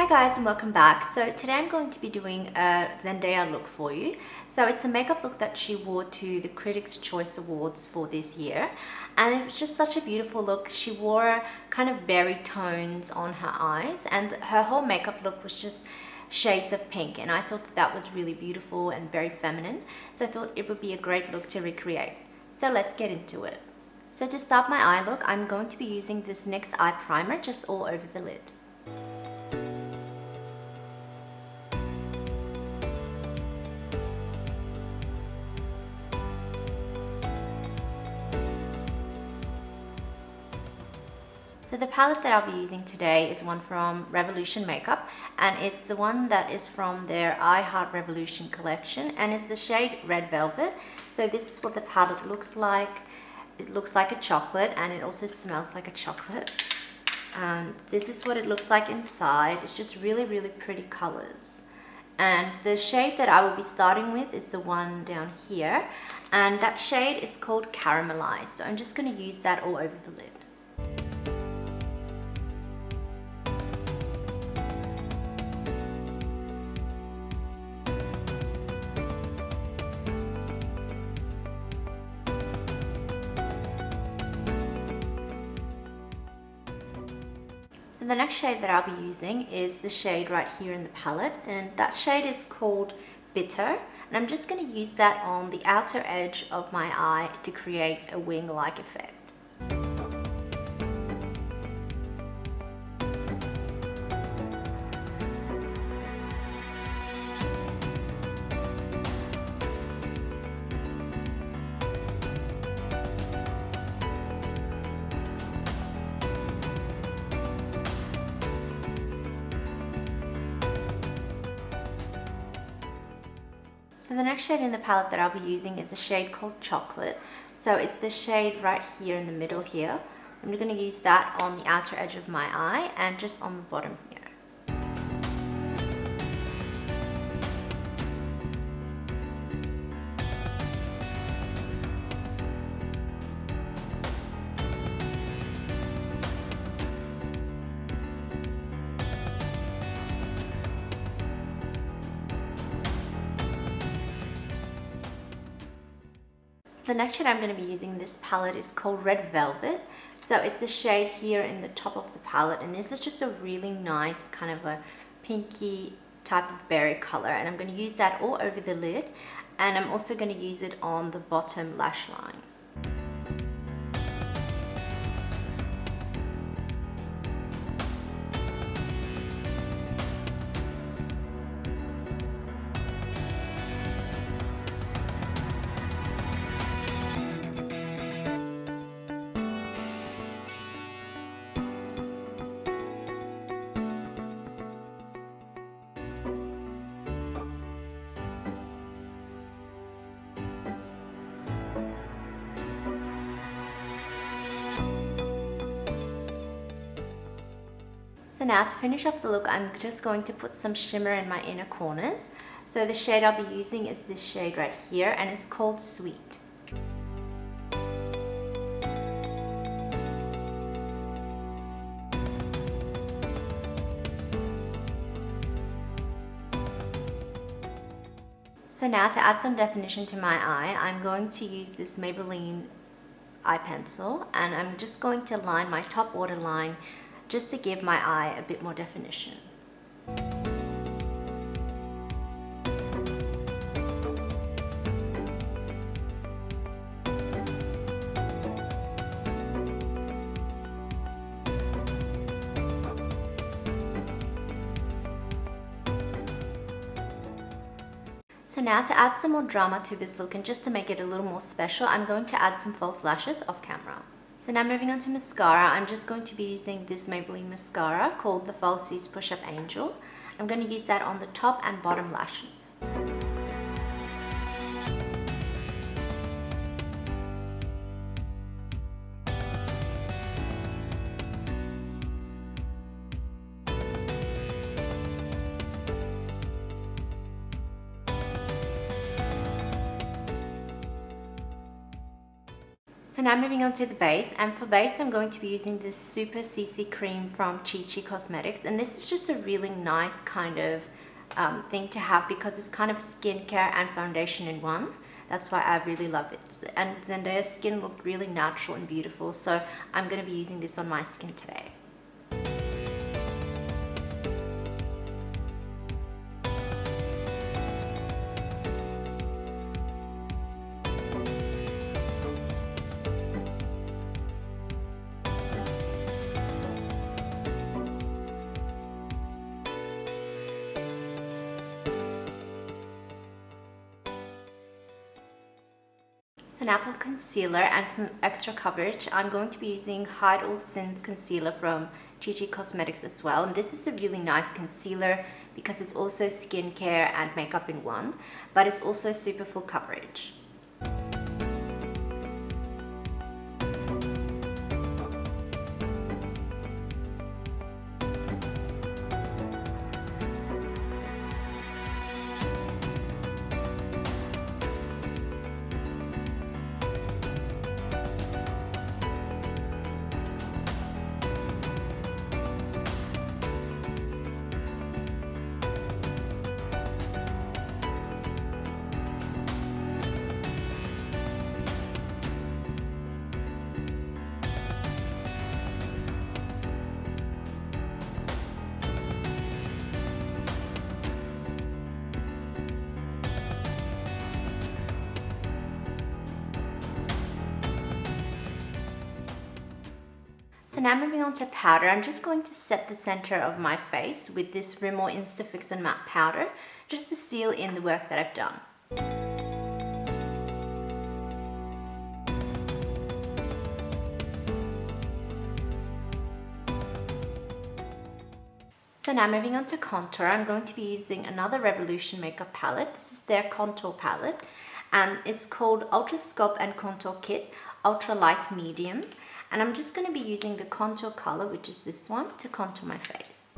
Hi guys and welcome back. So today I'm going to be doing a Zendaya look for you. So it's a makeup look that she wore to the Critics' Choice Awards for this year, and it was just such a beautiful look. She wore kind of berry tones on her eyes, and her whole makeup look was just shades of pink, and I thought that was really beautiful and very feminine, so I thought it would be a great look to recreate. So let's get into it. So to start my eye look, I'm going to be using this NYX eye primer just all over the lid. So the palette that I'll be using today is one from Revolution Makeup, and it's the one that is from their I Heart Revolution collection, and it's the shade Red Velvet. So this is what the palette looks like. It looks like a chocolate, and it also smells like a chocolate. And this is what it looks like inside. It's just really, really pretty colors. And the shade that I will be starting with is the one down here, and that shade is called Caramelize. So I'm just going to use that all over the lid. So the next shade that I'll be using is the shade right here in the palette, and that shade is called Bitter, and I'm just going to use that on the outer edge of my eye to create a wing-like effect. So the next shade in the palette that I'll be using is a shade called Chocolate. So it's the shade right here in the middle here. I'm going to use that on the outer edge of my eye and just on the bottom here. The next shade I'm going to be using in this palette is called Red Velvet. So it's the shade here in the top of the palette, and this is just a really nice kind of a pinky type of berry color, and I'm going to use that all over the lid, and I'm also going to use it on the bottom lash line. So now to finish off the look, I'm just going to put some shimmer in my inner corners. So the shade I'll be using is this shade right here, and it's called Sweet. So now to add some definition to my eye, I'm going to use this Maybelline eye pencil, and I'm just going to line my top waterline just to give my eye a bit more definition. So now to add some more drama to this look and just to make it a little more special, I'm going to add some false lashes off camera. So now moving on to mascara, I'm just going to be using this Maybelline mascara called the Falsies Push Up Angel. I'm going to use that on the top and bottom lashes. So now moving on to the base, and for base I'm going to be using this Super CC cream from ChChi Cosmetics, and this is just a really nice kind of thing to have because it's kind of skincare and foundation in one. That's why I really love it, and Zendaya's skin looked really natural and beautiful, so I'm going to be using this on my skin today. So now for concealer and some extra coverage, I'm going to be using Hide All Concealer from ChChi Cosmetics as well. And this is a really nice concealer because it's also skincare and makeup in one, but it's also super full coverage. So now moving on to powder, I'm just going to set the center of my face with this Rimmel Insta Fix and Matte powder just to seal in the work that I've done. So now moving on to contour, I'm going to be using another Revolution Makeup palette. This is their contour palette, and it's called Ultra Sculpt and Contour Kit Ultra Light Medium. And I'm just going to be using the contour color, which is this one, to contour my face.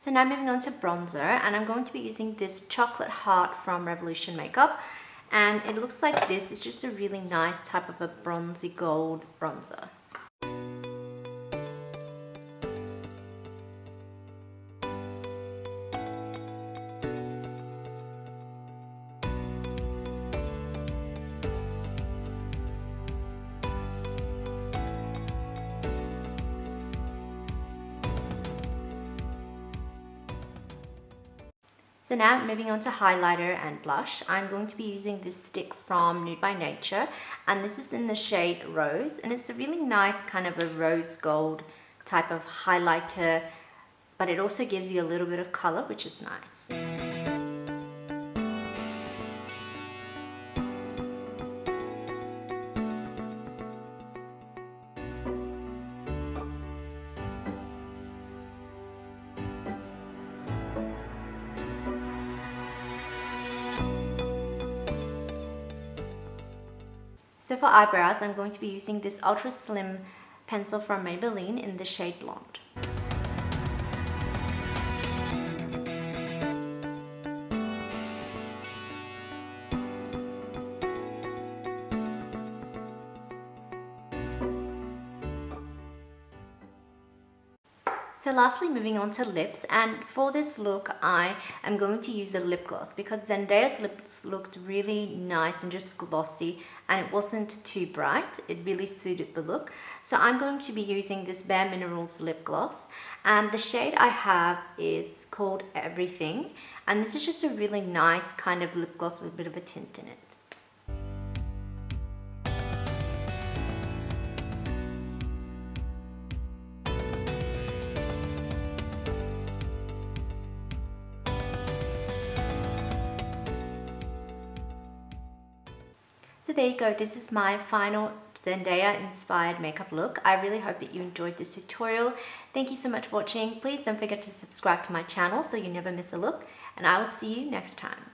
So now moving on to bronzer, and I'm going to be using this Chocolate Heart from Revolution Makeup, and it looks like this. It's just a really nice type of a bronzy gold bronzer. So now moving on to highlighter and blush, I'm going to be using this stick from Nude by Nature, and this is in the shade Rose, and it's a really nice kind of a rose gold type of highlighter, but it also gives you a little bit of color, which is nice. So for eyebrows, I'm going to be using this ultra slim pencil from Maybelline in the shade Blonde. So lastly, moving on to lips, and for this look I am going to use a lip gloss because Zendaya's lips looked really nice and just glossy, and it wasn't too bright. It really suited the look. So I'm going to be using this Bare Minerals lip gloss, and the shade I have is called Everything, and this is just a really nice kind of lip gloss with a bit of a tint in it. So there you go, this is my final Zendaya inspired makeup look. I really hope that you enjoyed this tutorial. Thank you so much for watching. Please don't forget to subscribe to my channel so you never miss a look, and I will see you next time.